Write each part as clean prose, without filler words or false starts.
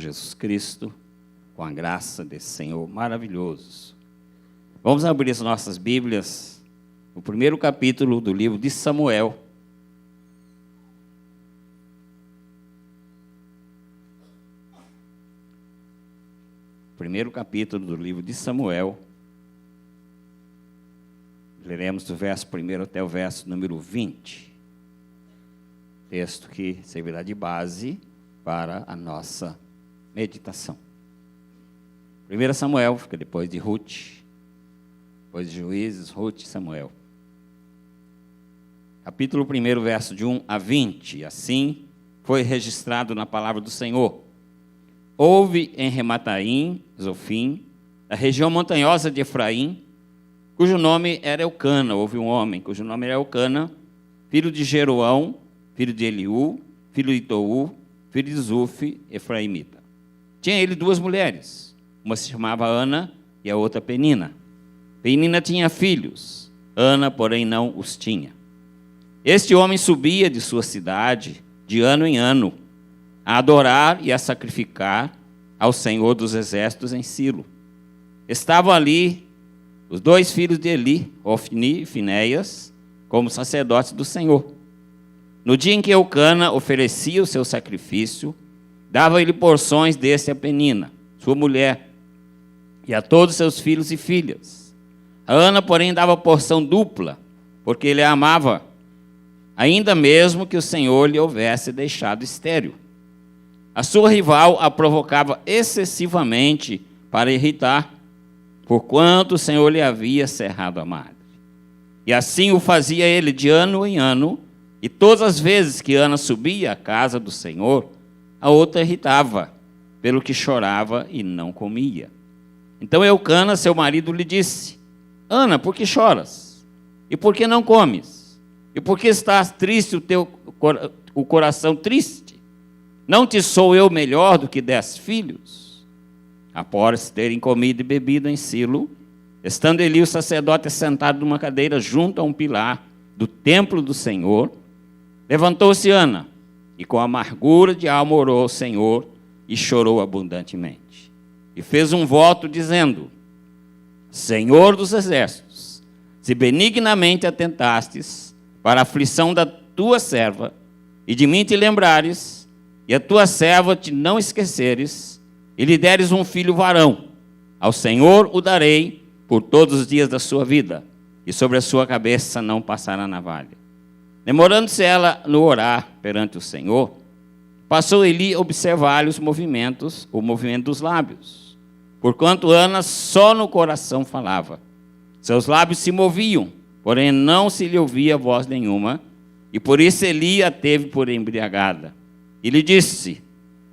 Jesus Cristo, com a graça desse Senhor maravilhoso. Vamos abrir as nossas Bíblias no primeiro capítulo do livro de Samuel. Primeiro capítulo do livro de Samuel. Leremos do verso 1 até o verso número 20. Texto que servirá de base para a nossa meditação. 1 Samuel, fica depois de Ruth, depois de Juízes, Ruth e Samuel. Capítulo 1, verso de 1 a 20. Assim foi registrado na palavra do Senhor. Houve em Remataim, Zofim, da região montanhosa de Efraim, cujo nome era Eucana. Houve um homem cujo nome era Eucana, filho de Jeroão, filho de Eliú, filho de Tou, filho de Zuf, efraimita. Tinha ele duas mulheres, uma se chamava Ana e a outra Penina. Penina tinha filhos, Ana, porém, não os tinha. Este homem subia de sua cidade, de ano em ano, a adorar e a sacrificar ao Senhor dos Exércitos em Silo. Estavam ali os dois filhos de Eli, Ofni e Finéias, como sacerdotes do Senhor. No dia em que Eucana oferecia o seu sacrifício, dava-lhe porções desse a Penina, sua mulher, e a todos seus filhos e filhas. A Ana, porém, dava porção dupla, porque ele a amava, ainda mesmo que o Senhor lhe houvesse deixado estéril. A sua rival a provocava excessivamente para irritar, porquanto o Senhor lhe havia cerrado a madre. E assim o fazia ele de ano em ano, e todas as vezes que Ana subia à casa do Senhor, a outra irritava, pelo que chorava e não comia. Então Eucana, seu marido, lhe disse: Ana, por que choras? E por que não comes? E por que estás triste, o coração triste? Não te sou eu melhor do que 10 filhos? Após terem comido e bebido em Silo, estando Eli o sacerdote sentado numa cadeira junto a um pilar do templo do Senhor, levantou-se Ana, e com amargura de alma orou ao Senhor, e chorou abundantemente. E fez um voto dizendo: Senhor dos exércitos, se benignamente atentastes para a aflição da tua serva, e de mim te lembrares, e a tua serva te não esqueceres, e lhe deres um filho varão, ao Senhor o darei por todos os dias da sua vida, e sobre a sua cabeça não passará navalha. Demorando-se ela no orar perante o Senhor, passou Eli a observar-lhe o movimento dos lábios, porquanto Ana só no coração falava. Seus lábios se moviam, porém não se lhe ouvia voz nenhuma, e por isso Eli a teve por embriagada. E lhe disse: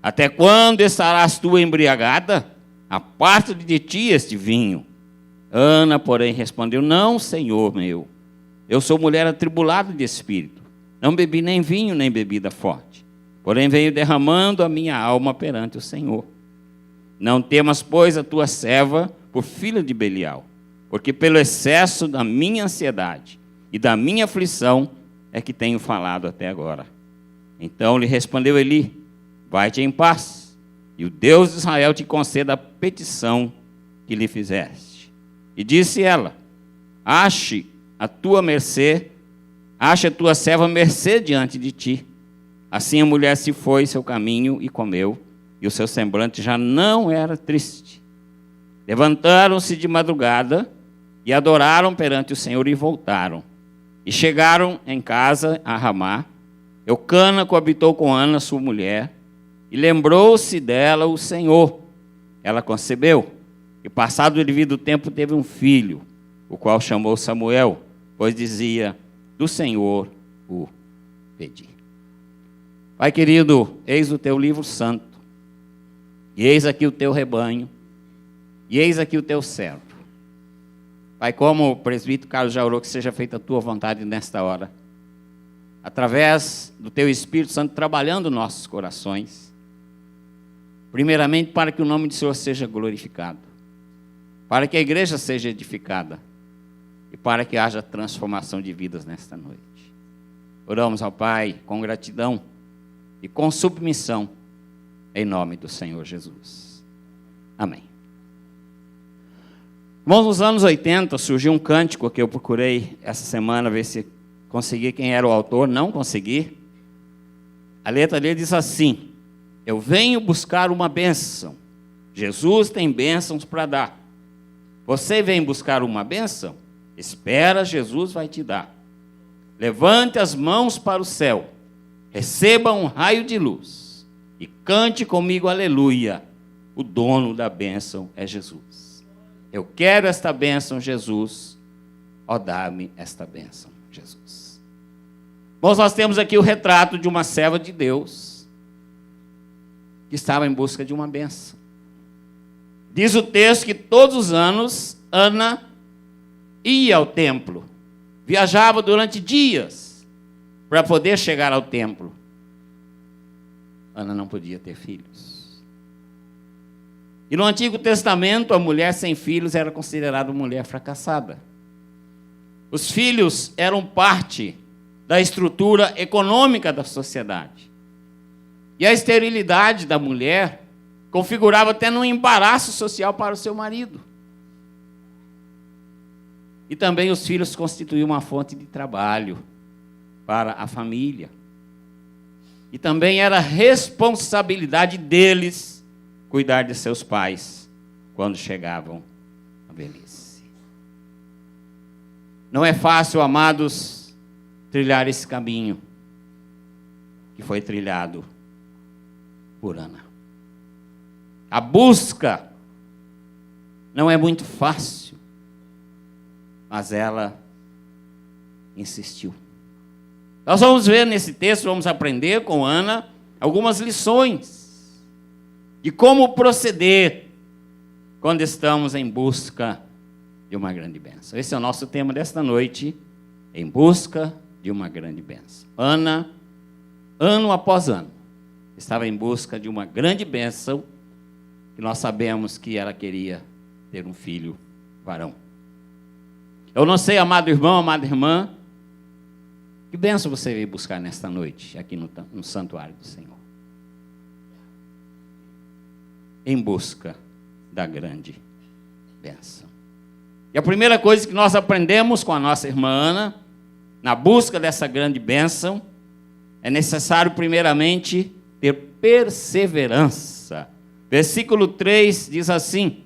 Até quando estarás tu embriagada? Aparta de ti este vinho. Ana, porém, respondeu: Não, Senhor meu. Eu sou mulher atribulada de espírito. Não bebi nem vinho, nem bebida forte. Porém venho derramando a minha alma perante o Senhor. Não temas, pois, a tua serva por filha de Belial, porque pelo excesso da minha ansiedade e da minha aflição é que tenho falado até agora. Então lhe respondeu Eli: Vai-te em paz, e o Deus de Israel te conceda a petição que lhe fizeste. E disse ela: Ache a tua serva mercê diante de ti. Assim a mulher se foi seu caminho e comeu, e o seu semblante já não era triste. Levantaram-se de madrugada e adoraram perante o Senhor e voltaram. E chegaram em casa a Ramá. Eucana coabitou com Ana, sua mulher, e lembrou-se dela o Senhor. Ela concebeu, e passado o devido tempo teve um filho, o qual chamou Samuel, pois dizia: Do Senhor o pedi. Pai querido, eis o teu livro santo, e eis aqui o teu rebanho, e eis aqui o teu servo. Pai, como o presbítero Carlos já orou, que seja feita a tua vontade nesta hora, através do teu Espírito Santo trabalhando nossos corações, primeiramente para que o nome do Senhor seja glorificado, para que a igreja seja edificada, e para que haja transformação de vidas nesta noite. Oramos ao Pai com gratidão e com submissão, em nome do Senhor Jesus. Amém. Irmãos, nos anos 80 surgiu um cântico que eu procurei essa semana, ver se consegui quem era o autor, não consegui. A letra dele diz assim: eu venho buscar uma bênção, Jesus tem bênçãos para dar. Você vem buscar uma bênção? Espera, Jesus vai te dar. Levante as mãos para o céu, receba um raio de luz e cante comigo aleluia. O dono da bênção é Jesus. Eu quero esta bênção, Jesus. Ó, dá-me esta bênção, Jesus. Bom, nós temos aqui o retrato de uma serva de Deus que estava em busca de uma bênção. Diz o texto que todos os anos Ana ia ao templo, viajava durante dias para poder chegar ao templo. Ana não podia ter filhos. E no Antigo Testamento, a mulher sem filhos era considerada uma mulher fracassada. Os filhos eram parte da estrutura econômica da sociedade. E a esterilidade da mulher configurava até um embaraço social para o seu marido. E também os filhos constituíam uma fonte de trabalho para a família. E também era responsabilidade deles cuidar de seus pais quando chegavam à velhice. Não é fácil, amados, trilhar esse caminho que foi trilhado por Ana. A busca não é muito fácil, mas ela insistiu. Nós vamos ver nesse texto, vamos aprender com Ana algumas lições de como proceder quando estamos em busca de uma grande bênção. Esse é o nosso tema desta noite, em busca de uma grande bênção. Ana, ano após ano, estava em busca de uma grande bênção, que nós sabemos que ela queria ter um filho varão. Eu não sei, amado irmão, amada irmã, que bênção você veio buscar nesta noite, aqui no santuário do Senhor. Em busca da grande bênção. E a primeira coisa que nós aprendemos com a nossa irmã Ana, na busca dessa grande bênção, é necessário primeiramente ter perseverança. Versículo 3 diz assim: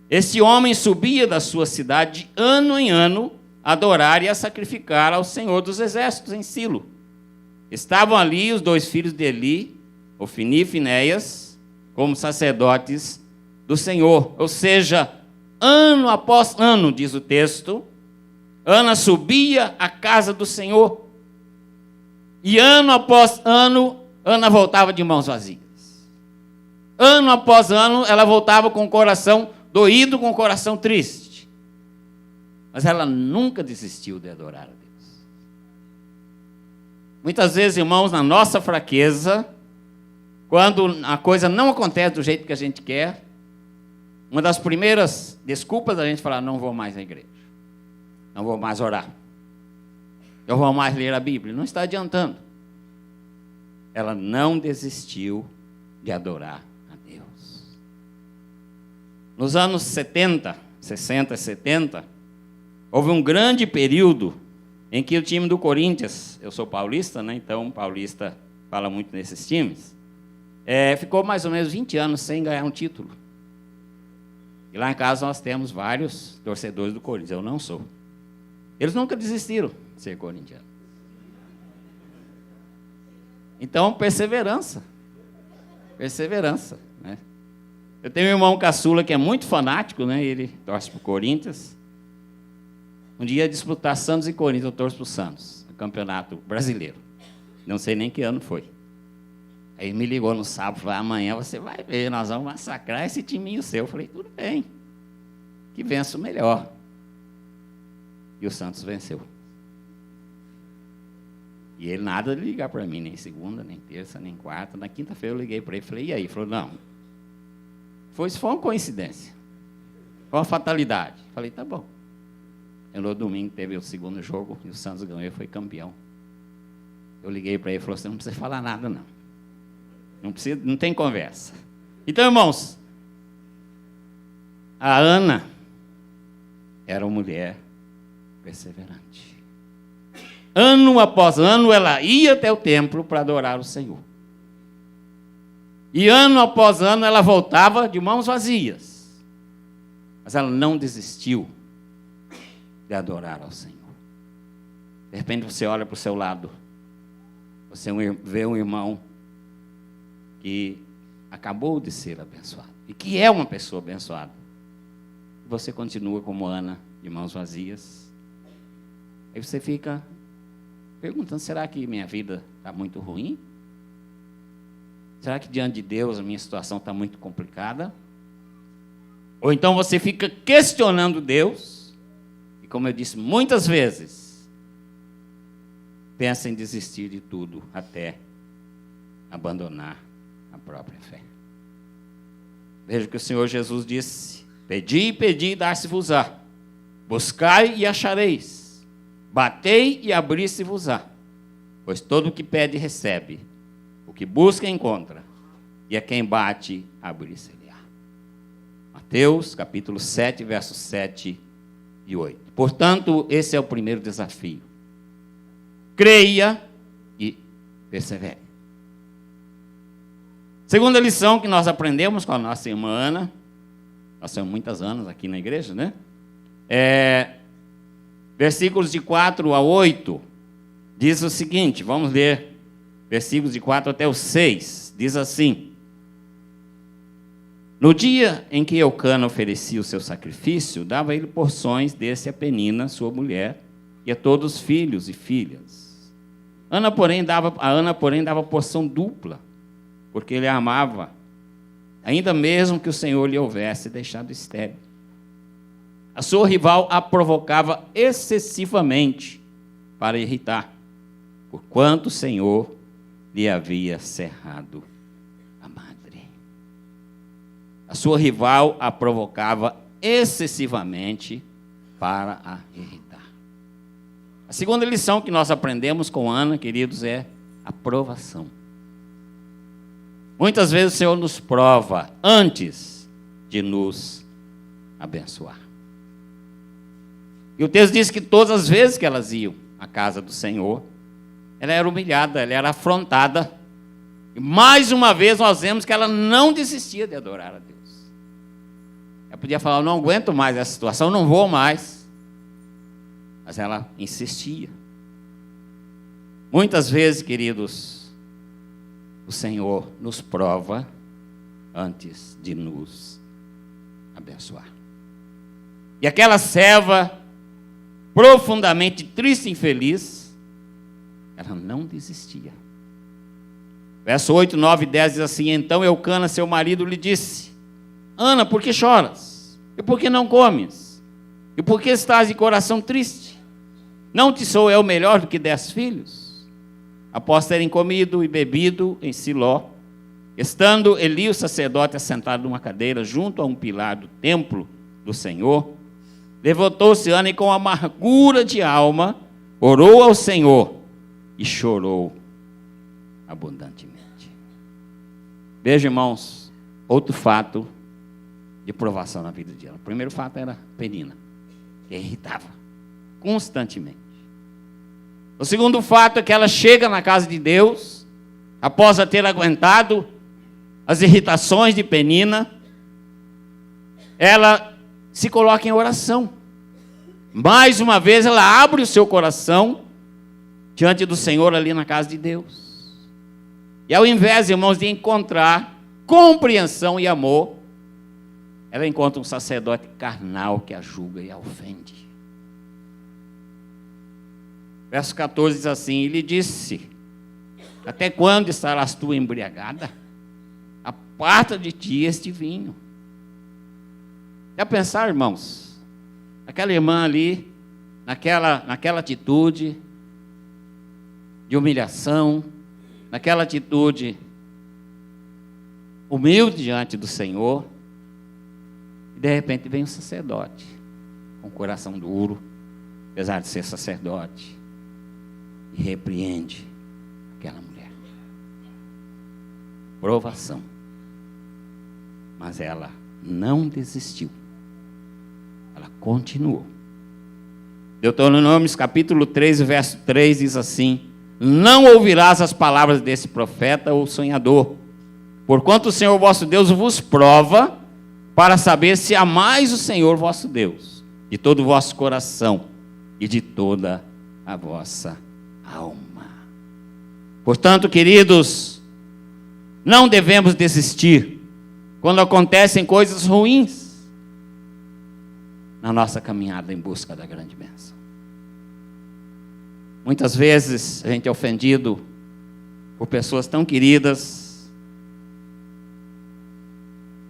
este homem subia da sua cidade de ano em ano a adorar e a sacrificar ao Senhor dos Exércitos em Silo. Estavam ali os 2 filhos de Eli, Ofni e Finéias, como sacerdotes do Senhor. Ou seja, ano após ano, diz o texto, Ana subia à casa do Senhor. E ano após ano, Ana voltava de mãos vazias. Ano após ano, ela voltava com o coração doído, com o coração triste. Mas ela nunca desistiu de adorar a Deus. Muitas vezes, irmãos, na nossa fraqueza, quando a coisa não acontece do jeito que a gente quer, uma das primeiras desculpas da gente falar: não vou mais à igreja, não vou mais orar, não vou mais ler a Bíblia. Não está adiantando. Ela não desistiu de adorar a Deus. Nos anos 70, 60 e 70, houve um grande período em que o time do Corinthians, eu sou paulista, né? Então paulista fala muito nesses times, ficou mais ou menos 20 anos sem ganhar um título. E lá em casa nós temos vários torcedores do Corinthians, eu não sou. Eles nunca desistiram de ser corintiano. Então, perseverança. Perseverança, né? Eu tenho um irmão caçula que é muito fanático, né? Ele torce para o Corinthians. Um dia ia disputar Santos e Corinthians, eu torço para o Santos, no campeonato brasileiro. Não sei nem que ano foi. Aí ele me ligou no sábado, falou: amanhã você vai ver, nós vamos massacrar esse timinho seu. Eu falei: tudo bem, que vença o melhor. E o Santos venceu. E ele nada de ligar para mim, nem segunda, nem terça, nem quarta. Na quinta-feira eu liguei para ele, falei: e aí? Ele falou: não, isso foi uma coincidência, foi uma fatalidade. Eu falei: tá bom. E no domingo teve o segundo jogo, e o Santos ganhou e foi campeão. Eu liguei para ele e falou: você não precisa falar nada, não. Não tem conversa. Então, irmãos, a Ana era uma mulher perseverante. Ano após ano, ela ia até o templo para adorar o Senhor. E ano após ano, ela voltava de mãos vazias. Mas ela não desistiu de adorar ao Senhor. De repente, você olha para o seu lado, você vê um irmão que acabou de ser abençoado, e que é uma pessoa abençoada. Você continua como Ana, de mãos vazias. Aí você fica perguntando, será que minha vida está muito ruim? Será que diante de Deus a minha situação está muito complicada? Ou então você fica questionando Deus, e como eu disse muitas vezes, pensa em desistir de tudo até abandonar a própria fé. Veja que o Senhor Jesus disse: pedi, pedi, dar-se-vos-á. Buscai e achareis. Batei e abri-se-vos-á. Pois todo o que pede, recebe. O que busca, encontra. E a quem bate, abrir-se-lhe-á. Mateus, capítulo 7, versos 7 e 8. Portanto, esse é o primeiro desafio. Creia e persevere. Segunda lição que nós aprendemos com a nossa irmã Ana, nós temos muitas Anas aqui na igreja, né? Versículos de 4 a 8, diz o seguinte, vamos ler, versículos de 4 até o 6, diz assim: no dia em que Eucana oferecia o seu sacrifício, dava ele porções desse a Penina, sua mulher, e a todos os filhos e filhas. A Ana, porém, dava porção dupla, porque ele a amava, ainda mesmo que o Senhor lhe houvesse deixado estéril. A sua rival a provocava excessivamente para irritar, porquanto o Senhor lhe havia cerrado a madre. A sua rival a provocava excessivamente para a irritar. A segunda lição que nós aprendemos com Ana, queridos, é a provação. Muitas vezes o Senhor nos prova antes de nos abençoar. E o texto diz que todas as vezes que elas iam à casa do Senhor, ela era humilhada, ela era afrontada. E mais uma vez nós vemos que ela não desistia de adorar a Deus. Ela podia falar, eu não aguento mais essa situação, não vou mais. Mas ela insistia. Muitas vezes, queridos, o Senhor nos prova antes de nos abençoar. E aquela serva, profundamente triste e infeliz, ela não desistia. Verso 8, 9 e 10 diz assim: então Eucana, seu marido, lhe disse: Ana, por que choras? E por que não comes? E por que estás de coração triste? Não te sou eu melhor do que 10 filhos? Após terem comido e bebido em Siló, estando Eli, o sacerdote, assentado numa cadeira junto a um pilar do templo do Senhor, levantou-se Ana e com amargura de alma orou ao Senhor e chorou abundantemente. Veja, irmãos, outro fato de provação na vida dela. O primeiro fato era Penina, que irritava constantemente. O segundo fato é que ela chega na casa de Deus, após ter aguentado as irritações de Penina, ela se coloca em oração. Mais uma vez ela abre o seu coração diante do Senhor ali na casa de Deus. E ao invés, irmãos, de encontrar compreensão e amor, ela encontra um sacerdote carnal que a julga e a ofende. Verso 14 diz assim: e lhe disse: até quando estarás tu embriagada? Aparta de ti este vinho. Já pensar, irmãos, aquela irmã ali, naquela atitude de humilhação, naquela atitude humilde diante do Senhor, e de repente vem um sacerdote, com o coração duro, apesar de ser sacerdote, e repreende aquela mulher. provação. Mas ela não desistiu. Ela continuou. Deuteronômio capítulo 3, verso 3 diz assim: não ouvirás as palavras desse profeta ou sonhador, porquanto o Senhor vosso Deus vos prova para saber se amais o Senhor vosso Deus de todo o vosso coração e de toda a vossa alma. Portanto, queridos, não devemos desistir quando acontecem coisas ruins na nossa caminhada em busca da grande bênção. Muitas vezes a gente é ofendido por pessoas tão queridas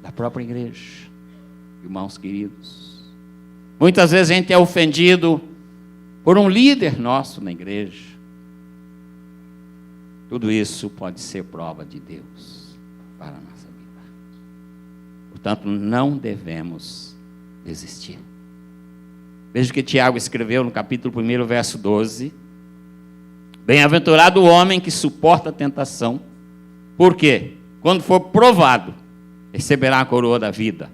da própria igreja, irmãos queridos. Muitas vezes a gente é ofendido por um líder nosso na igreja. Tudo isso pode ser prova de Deus para a nossa vida. Portanto, não devemos desistir. Veja o que Tiago escreveu no capítulo 1, verso 12. Bem-aventurado o homem que suporta a tentação, porque, quando for provado, receberá a coroa da vida,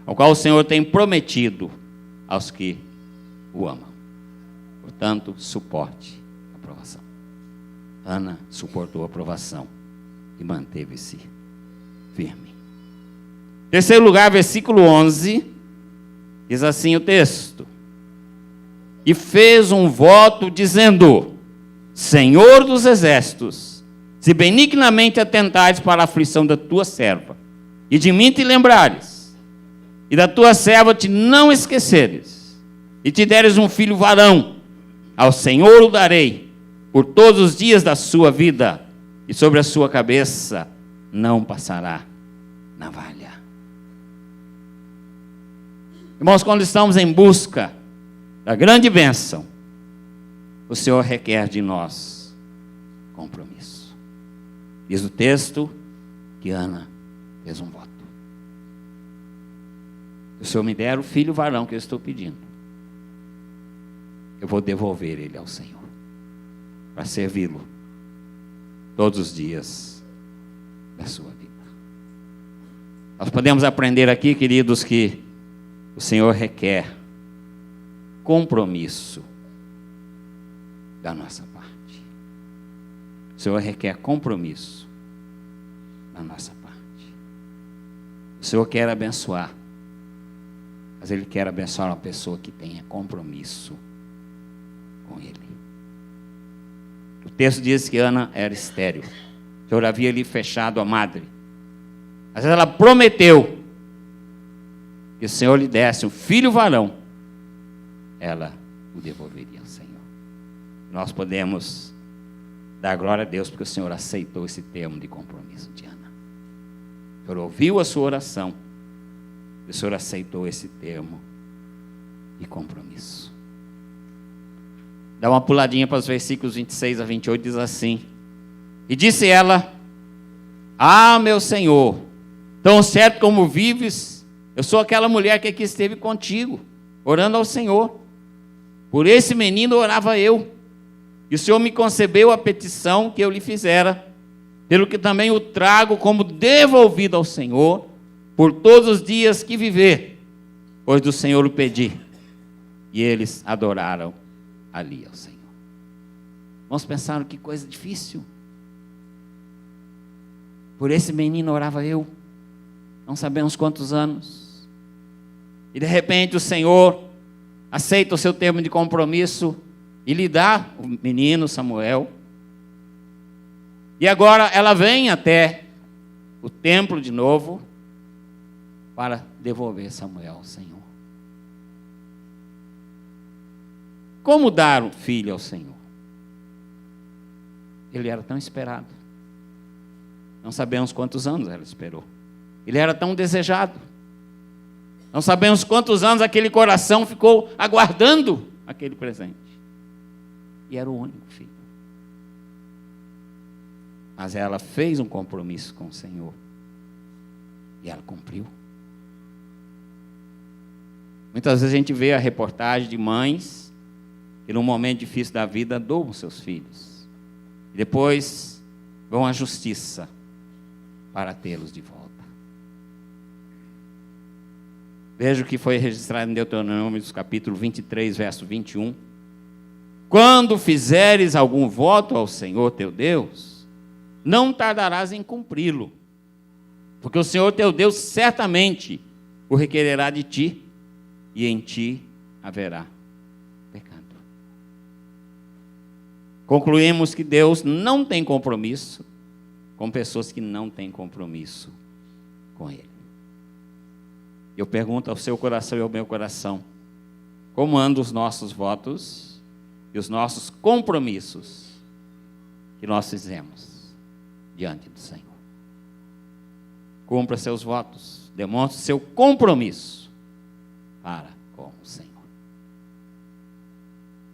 ao qual o Senhor tem prometido aos que o amam. Portanto, suporte a provação. Ana suportou a provação e manteve-se firme. Terceiro lugar, versículo 11, diz assim o texto: e fez um voto dizendo: Senhor dos exércitos, se benignamente atentares para a aflição da tua serva, e de mim te lembrares, e da tua serva te não esqueceres, e te deres um filho varão, ao Senhor o darei por todos os dias da sua vida, e sobre a sua cabeça não passará navalha. Irmãos, quando estamos em busca da grande bênção, o Senhor requer de nós compromisso. Diz o texto que Ana fez um voto: se o Senhor me der o filho varão que eu estou pedindo, eu vou devolver ele ao Senhor, para servi-lo todos os dias da sua vida. Nós podemos aprender aqui, queridos, que o Senhor requer compromisso da nossa parte. O Senhor requer compromisso da nossa parte. O Senhor quer abençoar, mas Ele quer abençoar uma pessoa que tenha compromisso com Ele. O texto diz que Ana era estéril. O Senhor havia lhe fechado a madre. Mas ela prometeu que o Senhor lhe desse um filho varão, ela o devolveria ao Senhor. Nós podemos dar glória a Deus porque o Senhor aceitou esse termo de compromisso de Ana. O Senhor ouviu a sua oração, o Senhor aceitou esse termo de compromisso. Dá uma puladinha para os versículos 26 a 28, diz assim: e disse ela: ah, meu Senhor, tão certo como vives, eu sou aquela mulher que aqui esteve contigo, orando ao Senhor. Por esse menino orava eu, e o Senhor me concebeu a petição que eu lhe fizera, pelo que também o trago como devolvido ao Senhor, por todos os dias que viver, pois do Senhor o pedi. E eles adoraram ali ao Senhor. Vamos pensar que coisa difícil. Por esse menino orava eu, não sabemos quantos anos, e de repente o Senhor aceita o seu termo de compromisso e lhe dá o menino Samuel. E agora ela vem até o templo de novo para devolver Samuel ao Senhor. Como dar um filho ao Senhor? Ele era tão esperado. Não sabemos quantos anos ela esperou. Ele era tão desejado. Não sabemos quantos anos aquele coração ficou aguardando aquele presente. E era o único filho. Mas ela fez um compromisso com o Senhor. E ela cumpriu. Muitas vezes a gente vê a reportagem de mães que num momento difícil da vida doam seus filhos. E depois vão à justiça para tê-los de volta. Veja o que foi registrado em Deuteronômio, capítulo 23, verso 21. Quando fizeres algum voto ao Senhor teu Deus, não tardarás em cumpri-lo, porque o Senhor teu Deus certamente o requererá de ti, e em ti haverá pecado. Concluímos que Deus não tem compromisso com pessoas que não têm compromisso com Ele. Eu pergunto ao seu coração e ao meu coração, como andam os nossos votos e os nossos compromissos que nós fizemos diante do Senhor? Cumpra seus votos, demonstre seu compromisso para com o Senhor.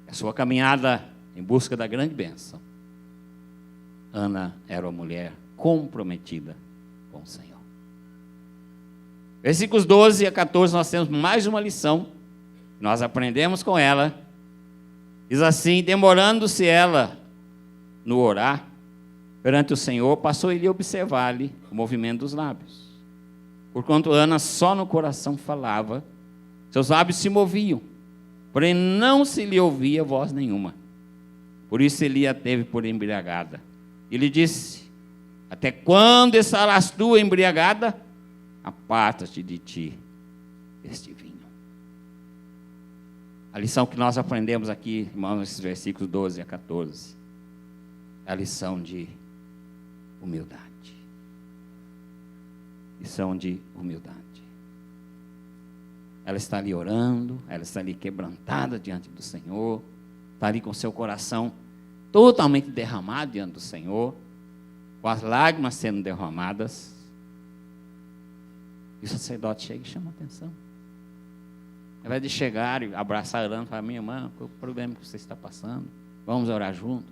A sua caminhada em busca da grande bênção, Ana era uma mulher comprometida com o Senhor. Versículos 12 a 14, nós temos mais uma lição, nós aprendemos com ela. Diz assim: demorando-se ela no orar perante o Senhor, passou ele a observar-lhe o movimento dos lábios. Porquanto Ana só no coração falava, seus lábios se moviam, porém não se lhe ouvia voz nenhuma. Por isso ele a teve por embriagada. E lhe disse: até quando estarás tu embriagada? Aparta-te de ti este vinho. A lição que nós aprendemos aqui, irmãos, nesses versículos 12 a 14, é a lição de humildade. Lição de humildade. Ela está ali orando, ela está ali quebrantada diante do Senhor, está ali com seu coração totalmente derramado diante do Senhor, com as lágrimas sendo derramadas. E o sacerdote chega e chama a atenção. Ao invés de chegar e abraçar orando, falar: minha irmã, qual é o problema que você está passando? Vamos orar juntos.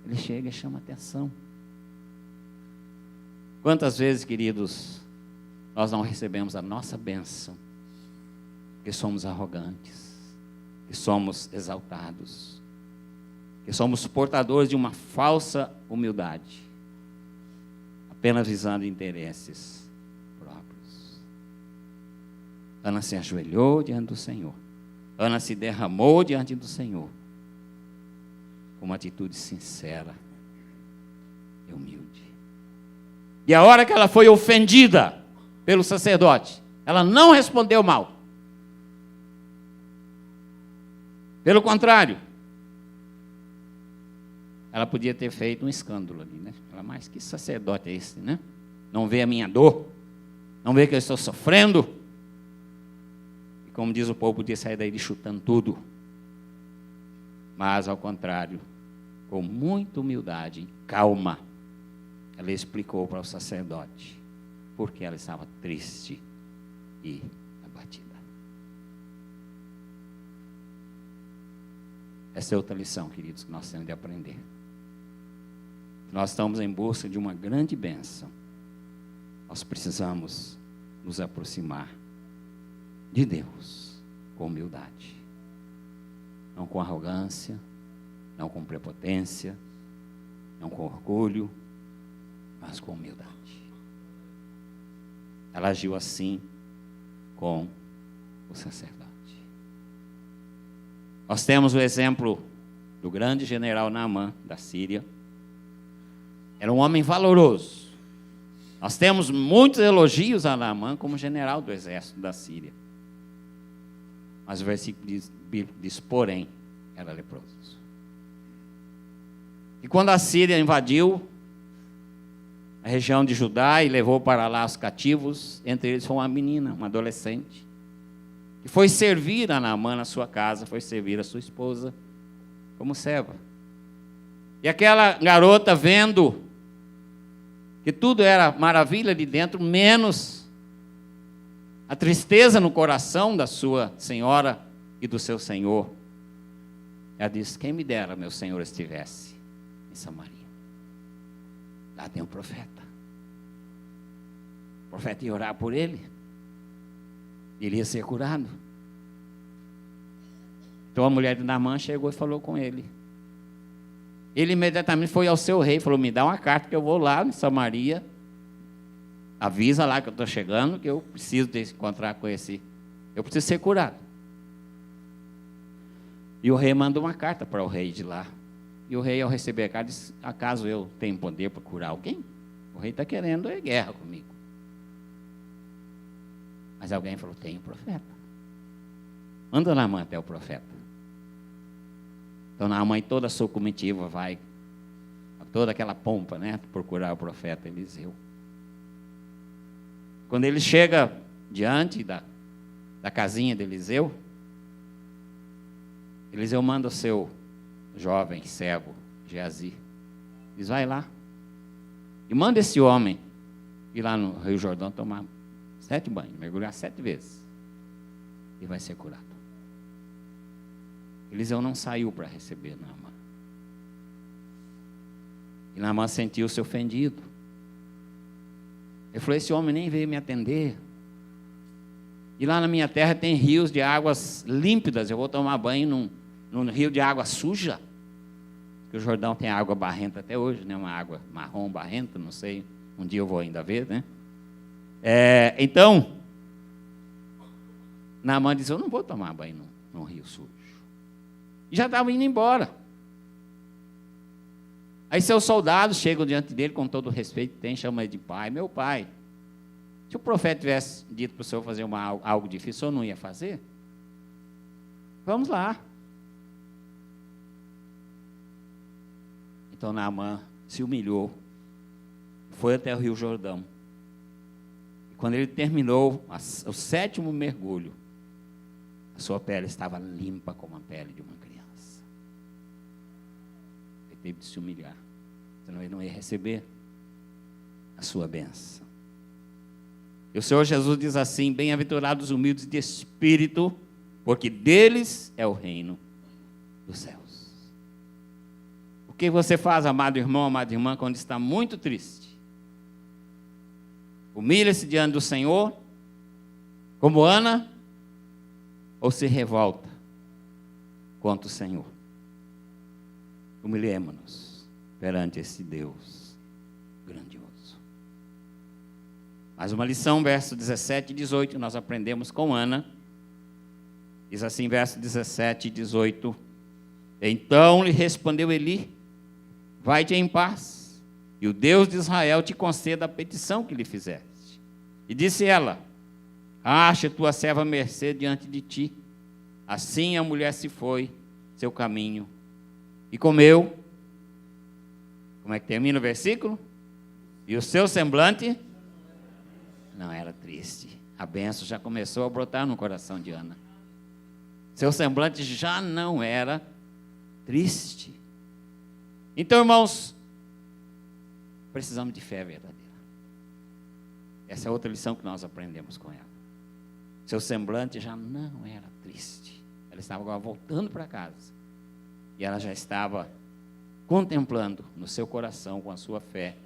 Ele chega e chama a atenção. Quantas vezes, queridos, nós não recebemos a nossa bênção, porque somos arrogantes, que somos exaltados, que somos portadores de uma falsa humildade, apenas visando interesses próprios. Ana se ajoelhou diante do Senhor. Ana se derramou diante do Senhor, com uma atitude sincera e humilde. E a hora que ela foi ofendida pelo sacerdote, ela não respondeu mal. Pelo contrário, ela podia ter feito um escândalo ali, né? Ela, mas que sacerdote é esse, né? Não vê a minha dor, não vê que eu estou sofrendo. E como diz o povo, podia sair daí chutando tudo. Mas ao contrário, com muita humildade e calma, ela explicou para o sacerdote porque ela estava triste e abatida. Essa é outra lição, queridos, que nós temos de aprender. Nós estamos em busca de uma grande bênção. Nós precisamos nos aproximar de Deus com humildade. Não com arrogância, não com prepotência, não com orgulho, mas com humildade. Ela agiu assim com o sacerdote. Nós temos o exemplo do grande general Naamã, da Síria. Era um homem valoroso. Nós temos muitos elogios a Naamã como general do exército da Síria. Mas o versículo diz, porém, era leproso. E quando a Síria invadiu a região de Judá e levou para lá os cativos, entre eles foi uma menina, uma adolescente, que foi servir a Naamã na sua casa, foi servir a sua esposa como serva. E aquela garota, vendo que tudo era maravilha ali dentro, menos a tristeza no coração da sua senhora e do seu senhor, ela disse: quem me dera meu senhor estivesse em Samaria. Lá tem um profeta. O profeta ia orar por ele. Ele ia ser curado. Então a mulher de Naamã chegou e falou com ele. Ele imediatamente foi ao seu rei, falou, me dá uma carta que eu vou lá em Samaria, avisa lá que eu estou chegando, que eu preciso encontrar com eu preciso ser curado. E o rei mandou uma carta para o rei de lá. E o rei, ao receber a carta, disse, acaso eu tenho poder para curar alguém? O rei está querendo guerra comigo. Mas alguém falou, tem o profeta. Manda Naamã até o profeta. Então Naamã e toda a sua comitiva vai, toda aquela pompa, né, procurar o profeta Eliseu. Quando ele chega diante da casinha de Eliseu, Eliseu manda o seu jovem servo, Geazi, diz, vai lá, e manda esse homem ir lá no Rio Jordão tomar 7 banhos, mergulhar 7 vezes, e vai ser curado. Eliseu não saiu para receber Naamã. E Naamã sentiu-se ofendido. Ele falou, esse homem nem veio me atender. E lá na minha terra tem rios de águas límpidas, eu vou tomar banho num rio de água suja. Porque o Jordão tem água barrenta até hoje, né? Uma água marrom barrenta, não sei, um dia eu vou ainda ver, né? Então, Naamã disse, eu não vou tomar banho num rio sujo. E já estava indo embora. Aí seus soldados chegam diante dele com todo o respeito que tem, chama ele de pai, meu pai. Se o profeta tivesse dito para o senhor fazer algo difícil, o senhor não ia fazer? Vamos lá. Então Naamã se humilhou, foi até o Rio Jordão. E quando ele terminou o 7º mergulho, a sua pele estava limpa como a pele de uma criança. Ele teve de se humilhar, senão ele não ia receber a sua bênção. E o Senhor Jesus diz assim, bem-aventurados os humildes de espírito, porque deles é o reino dos céus. O que você faz, amado irmão, amada irmã, quando está muito triste? Humilha-se diante do Senhor, como Ana, ou se revolta contra o Senhor? Humilhemo-nos perante esse Deus grandioso. Mais uma lição, verso 17 e 18, nós aprendemos com Ana. Diz assim, verso 17 e 18. Então lhe respondeu Eli, vai-te em paz, e o Deus de Israel te conceda a petição que lhe fizeste. E disse ela, acha tua serva mercê diante de ti. Assim a mulher se foi, seu caminho, e comeu. Como é que termina o versículo? E o seu semblante não era triste. A bênção já começou a brotar no coração de Ana. Seu semblante já não era triste. Então, irmãos, precisamos de fé verdadeira. Essa é outra lição que nós aprendemos com ela. Seu semblante já não era triste. Ela estava agora voltando para casa. E ela já estava contemplando no seu coração, com a sua fé,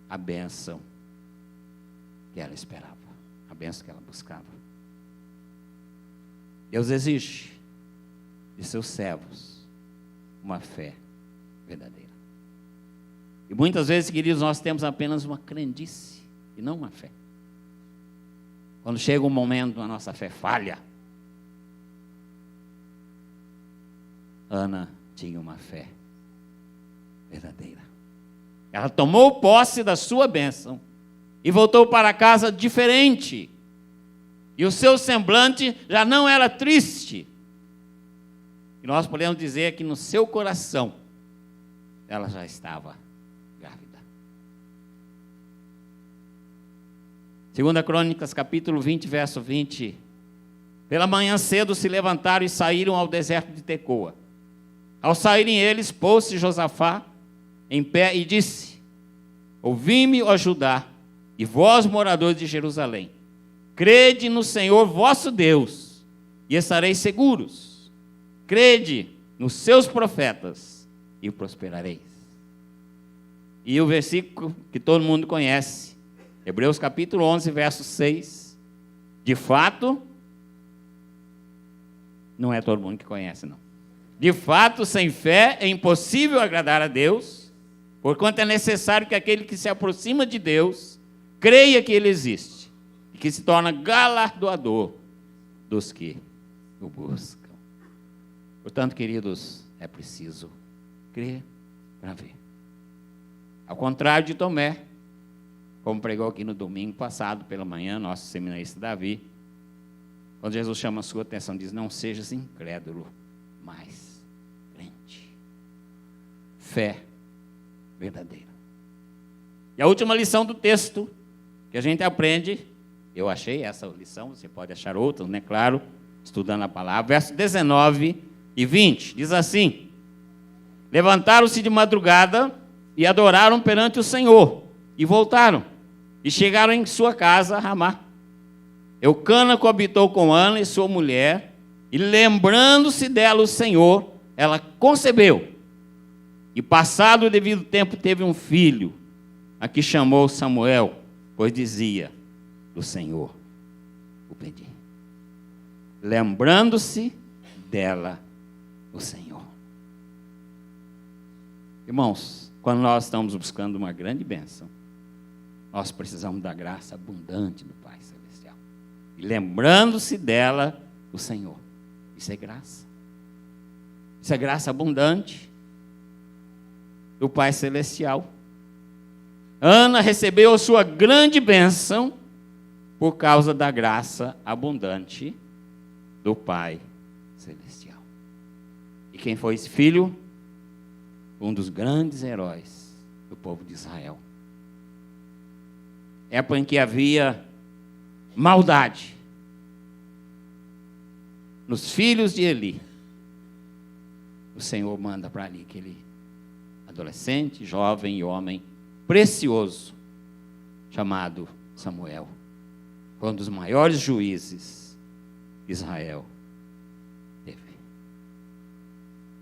a bênção que ela esperava, a bênção que ela buscava. Deus exige de seus servos uma fé verdadeira. E muitas vezes, queridos, nós temos apenas uma crendice e não uma fé. Quando chega um momento, a nossa fé falha. Ana tinha uma fé verdadeira. Ela tomou posse da sua bênção e voltou para casa diferente. E o seu semblante já não era triste. E nós podemos dizer que no seu coração ela já estava grávida. 2 Crônicas, capítulo 20, verso 20. Pela manhã cedo se levantaram e saíram ao deserto de Tecoa. Ao saírem eles, pôs-se Josafá em pé e disse, ouvi-me, ó Judá, e vós, moradores de Jerusalém, crede no Senhor vosso Deus, e estareis seguros. Crede nos seus profetas, e prosperareis. E o versículo que todo mundo conhece, Hebreus capítulo 11, verso 6, de fato, não é todo mundo que conhece, não. De fato, sem fé é impossível agradar a Deus, porquanto é necessário que aquele que se aproxima de Deus creia que Ele existe e que se torna galardoador dos que o buscam. Portanto, queridos, é preciso crer para ver. Ao contrário de Tomé, como pregou aqui no domingo passado pela manhã, nosso seminarista Davi, quando Jesus chama a sua atenção, diz: não sejas incrédulo, mas crente. Fé verdadeira. E a última lição do texto que a gente aprende, eu achei essa lição, você pode achar outras, né? Claro, estudando a palavra, verso 19 e 20, diz assim: levantaram-se de madrugada e adoraram perante o Senhor, e voltaram, e chegaram em sua casa a Ramá. Eucana coabitou com Ana e sua mulher, e lembrando-se dela o Senhor, ela concebeu, e passado o devido tempo teve um filho, a que chamou Samuel, pois dizia: do Senhor o pedi. Lembrando-se dela o Senhor. Irmãos, quando nós estamos buscando uma grande bênção, nós precisamos da graça abundante do Pai Celestial. E lembrando-se dela o Senhor. Isso é graça. Isso é graça abundante do Pai Celestial. Ana recebeu a sua grande bênção por causa da graça abundante do Pai Celestial. E quem foi esse filho? Um dos grandes heróis do povo de Israel. Época em que havia maldade nos filhos de Eli. O Senhor manda para ali aquele adolescente, jovem e homem precioso, chamado Samuel. Foi um dos maiores juízes que Israel teve.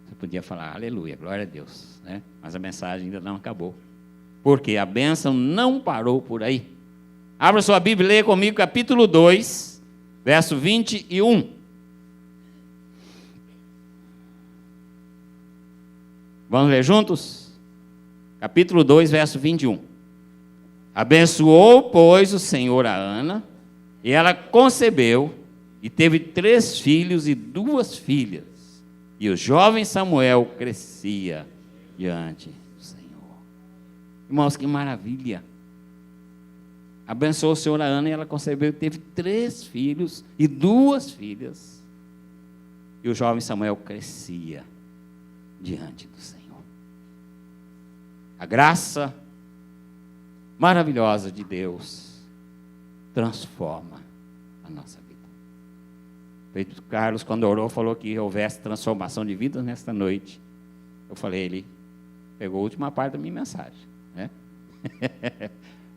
Você podia falar aleluia, glória a Deus, né? Mas a mensagem ainda não acabou. Porque a bênção não parou por aí. Abra sua Bíblia e leia comigo capítulo 2, verso 21. Vamos ler juntos? Capítulo 2, verso 21. Abençoou, pois, o Senhor a Ana, e ela concebeu, e teve 3 filhos e 2 filhas. E o jovem Samuel crescia diante do Senhor. Irmãos, que maravilha! Abençoou o Senhor a Ana, e ela concebeu, e teve 3 filhos e 2 filhas. E o jovem Samuel crescia diante do Senhor. A graça maravilhosa de Deus transforma a nossa vida. Pedro Carlos, quando orou, falou que houvesse transformação de vida nesta noite. Eu falei, ele pegou a última parte da minha mensagem, né?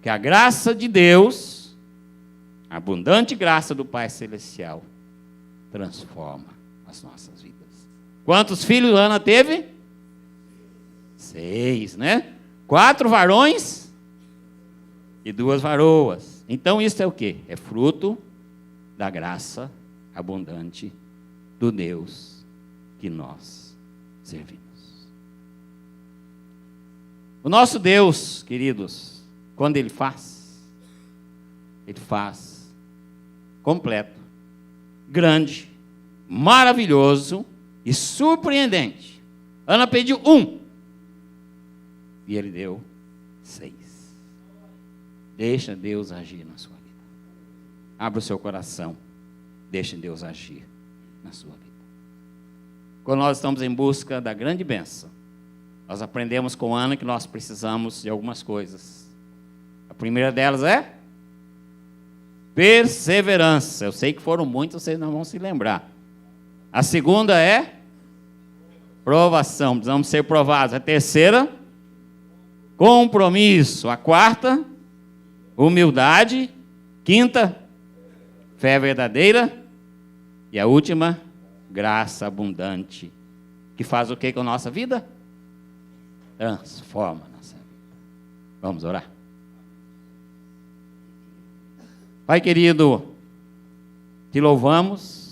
Que a graça de Deus, a abundante graça do Pai Celestial, transforma as nossas vidas. Quantos filhos Ana teve? 6, né? 4 varões e 2 varoas. Então isso é o quê? É fruto da graça abundante do Deus que nós servimos. O nosso Deus, queridos, quando Ele faz completo, grande, maravilhoso e surpreendente. Ana pediu 1. E Ele deu 6. Deixa Deus agir na sua vida. Abra o seu coração. Deixa Deus agir na sua vida. Quando nós estamos em busca da grande bênção, nós aprendemos com Ana que nós precisamos de algumas coisas. A primeira delas é perseverança. Eu sei que foram muitos, vocês não vão se lembrar. A segunda é provação. Precisamos ser provados. A terceira, compromisso. A quarta, humildade. Quinta, fé verdadeira. E a última, graça abundante. Que faz o que com a nossa vida? Transforma a nossa vida. Vamos orar? Pai querido, te louvamos